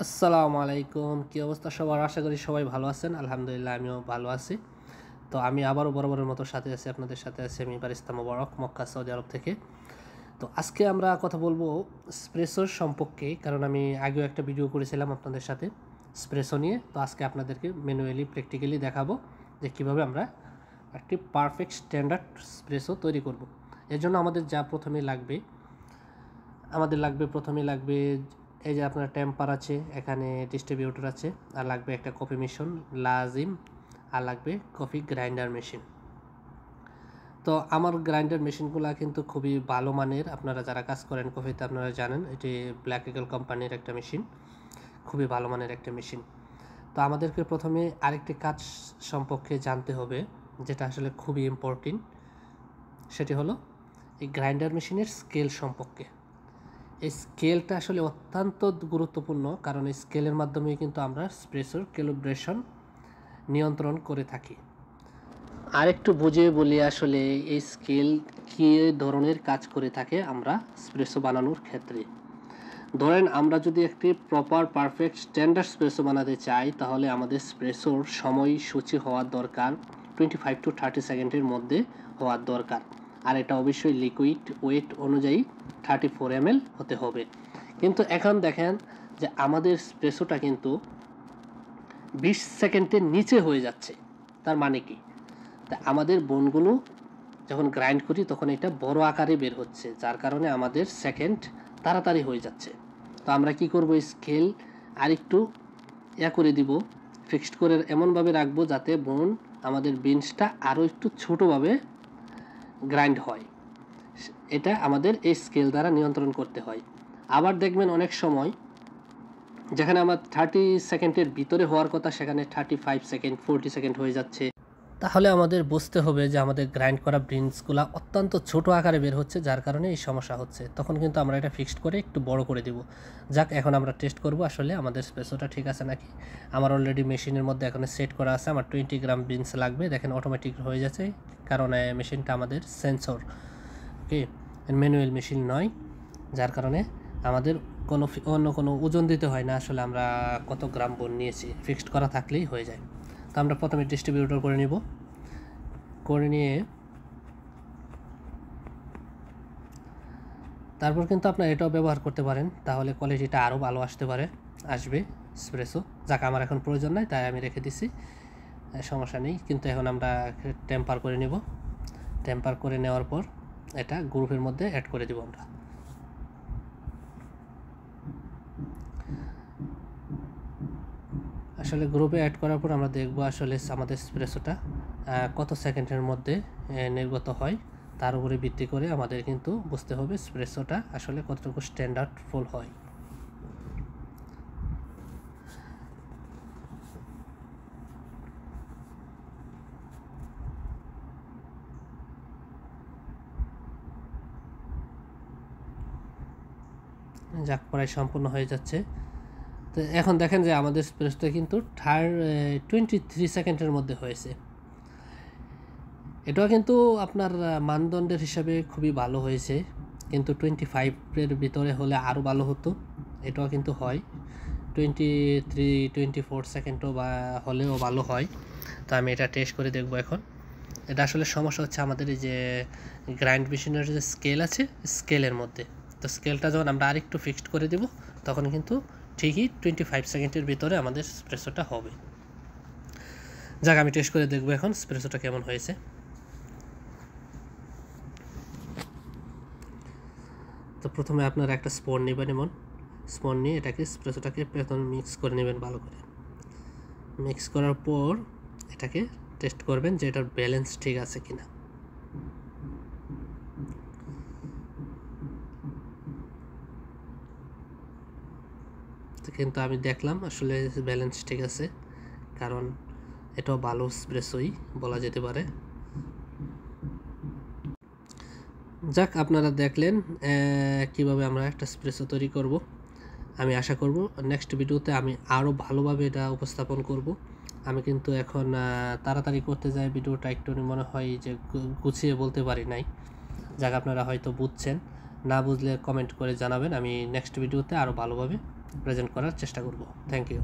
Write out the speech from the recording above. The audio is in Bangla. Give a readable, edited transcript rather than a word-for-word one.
আসসালামু আলাইকুম। কি অবস্থা সবার? আশা করি সবাই ভালো আছেন। আলহামদুলিল্লাহ আমিও ভালো আছি। তো আমি আবারও বরাবরের মতো সাথে আছি, আপনাদের সাথে আছি আমি বারিস্তা মোবারক, মক্কা, সৌদি আরব থেকে। তো আজকে আমরা কথা বলবো স্প্রেসোর সম্পর্কে, কারণ আমি আগেও একটা ভিডিও করেছিলাম আপনাদের সাথে স্প্রেসো নিয়ে। তো আজকে আপনাদেরকে ম্যানুয়ালি প্র্যাকটিক্যালি দেখাবো যে কীভাবে আমরা একটি পারফেক্ট স্ট্যান্ডার্ড স্প্রেসো তৈরি করব। এর জন্য আমাদের যা প্রথমেই লাগবে এই যে আপনার টেম্পার আছে, এখানে ডিস্ট্রিবিউটর আছে, আর লাগবে একটা কফি মেশিন লাজিম, আর লাগবে কফি গ্রাইন্ডার মেশিন। তো আমার গ্রাইন্ডার মেশিনগুলো কিন্তু খুবই ভালো মানের, আপনারা যারা কাজ করেন কফিতে আপনারা জানেন এটি ব্ল্যাক ইগল কোম্পানির একটা মেশিন, খুবই ভালো মানের একটা মেশিন। তো আমাদেরকে প্রথমে আরেকটি কাজ সম্পর্কে জানতে হবে, যেটা আসলে খুবই ইম্পর্টেন্ট, সেটি হলো এই গ্রাইন্ডার মেশিনের স্কেল সম্পর্কে। এই স্কেলটা আসলে অত্যন্ত গুরুত্বপূর্ণ, কারণ এই স্কেলের মাধ্যমে কিন্তু আমরা স্প্রেসোর ক্যালিব্রেশন নিয়ন্ত্রণ করে থাকি। আরেকটু বুঝিয়ে বলি আসলে এই স্কেল কী ধরনের কাজ করে থাকে আমরা স্প্রেসো বানানোর ক্ষেত্রে। ধরেন আমরা যদি একটি প্রপার পারফেক্ট স্ট্যান্ডার্ড স্প্রেসো বানাতে চাই, তাহলে আমাদের স্প্রেসোর সময়সূচি হওয়ার দরকার 25 to 30 সেকেন্ডের মধ্যে হওয়ার দরকার, আর এটা অবশ্যই লিকুইড ওয়েট অনুযায়ী 34 ml হতে হবে। কিন্তু এখন দেখেন যে আমাদের স্প্রেসোটা কিন্তু 20 সেকেন্ডের নিচে হয়ে যাচ্ছে। তার মানে কি, তা আমাদের বোনগুলো যখন গ্রাইন্ড করি তখন এটা বড় আকারে বের হচ্ছে, যার কারণে আমাদের সেকেন্ড তাড়াতাড়ি হয়ে যাচ্ছে। তো আমরা কি করব, স্কেল আরেকটু করে দিব, ফিক্সড করে এমনভাবে রাখবো যাতে বোন আমাদের বিনসটা আরও একটু ছোটোভাবে গ্রাইন্ড হয়। এটা আমাদের এই স্কেল দ্বারা নিয়ন্ত্রণ করতে হয়। আবার দেখবেন অনেক সময় যেখানে আমার 30 সেকেন্ডের ভিতরে হওয়ার কথা, সেখানে 35 সেকেন্ড 40 সেকেন্ড হয়ে যাচ্ছে। তাহলে আমাদের বুঝতে হবে যে আমাদের গ্রাইন্ড করা বিনসগুলো অত্যন্ত ছোট আকারে বের হচ্ছে, যার কারণে এই সমস্যা হচ্ছে। তখন কিন্তু আমরা এটা ফিক্সড করে একটু বড় করে দিব। যাক, এখন আমরা টেস্ট করব আসলে আমাদের স্পেসোটা ঠিক আছে নাকি। আমার অলরেডি মেশিনের মধ্যে এখন সেট করা আছে, আমার 20 গ্রাম বিনস লাগবে। দেখেন অটোমেটিক হয়ে যাচ্ছে, কারণ মেশিনটা আমাদের সেন্সর, ওকে, ম্যানুয়াল মেশিন নয়, যার কারণে আমাদের অন্য কোনো ওজন দিতে হয় না। আসলে আমরা কত গ্রাম বোন নিয়েছি ফিক্সড করা থাকলেই হয়ে যায়। তো আমরা প্রথমে ডিস্ট্রিবিউটর করে নিয়ে তারপর কিন্তু আপনার এটাও ব্যবহার করতে পারেন, তাহলে কোয়ালিটিটা আরও ভালো আসবে স্প্রেসো। যাক, আমার এখন প্রয়োজন নাই, তাই আমি রেখে দিছি, সমস্যা নেই। কিন্তু এখন আমরা টেম্পার করে নেব। টেম্পার করে নেওয়ার পর এটা গ্রুপের মধ্যে অ্যাড করে দেব আমরা। আসলে গ্রুপে অ্যাড করার পর আমরা দেখব আসলে আমাদের স্প্রেসোটা কত সেকেন্ডের মধ্যে নির্গত হয়। তার উপরে ভিত্তি করে আমাদের কিন্তু বুঝতে হবে স্প্রেসোটা আসলে কতটুকু স্ট্যান্ডার্ড ফুল হয়। যাক, প্রায় সম্পূর্ণ হয়ে যাচ্ছে। তো এখন দেখেন যে আমাদের স্প্রেসোটা কিন্তু 23 সেকেন্ডের মধ্যে হয়েছে। এটাও কিন্তু আপনার মানদণ্ডের হিসাবে খুবই ভালো হয়েছে, কিন্তু 25-এর ভিতরে হলে আরও ভালো হতো। এটাও কিন্তু হয় 23-24 সেকেন্ডও বা হলেও ভালো হয়। তো আমি এটা টেস্ট করে দেখব এখন। এটা আসলে সমস্যা হচ্ছে আমাদের এই যে গ্রাইন্ড মেশিনের যে স্কেল আছে, স্কেলের মধ্যে। তো স্কেলটা যখন আমরা আরেকটু ফিক্সড করে দেব, তখন কিন্তু ঠিকই 25 সেকেন্ডের ভিতরে আমাদের স্প্রেসোটা হবে। যাক, আমি টেস্ট করে দেখব এখন স্প্রেসোটা কেমন হয়েছে। তো প্রথমে আপনারা একটা স্পুন নেবেন, স্পুন নিয়ে এটাকে স্প্রেসোটাকে প্রথমে মিক্স করে নেবেন ভালো করে। মিক্স করার পর এটাকে টেস্ট করবেন যে এটার ব্যালেন্স ঠিক আছে কিনা। তো কিন্তু আমি দেখলাম আসলে ব্যালেন্স ঠিক আছে, কারণ এটাও ভালো স্প্রেসোই বলা যেতে পারে। যাক, আপনারা দেখলেন কিভাবে আমরা একটা স্প্রেসো তৈরি করব। আমি আশা করব নেক্সট ভিডিওতে আমি আরও ভালোভাবে এটা উপস্থাপন করব। আমি কিন্তু এখন তাড়াতাড়ি করতে যাই, ভিডিওটা একটু মনে হয় যে গুছিয়ে বলতে পারি নাই। যাক, আপনারা হয়তো বুঝছেন, না বুঝলে কমেন্ট করে জানাবেন, আমি নেক্সট ভিডিওতে আরও ভালোভাবে প্রেজেন্ট করার চেষ্টা করব। Thank you.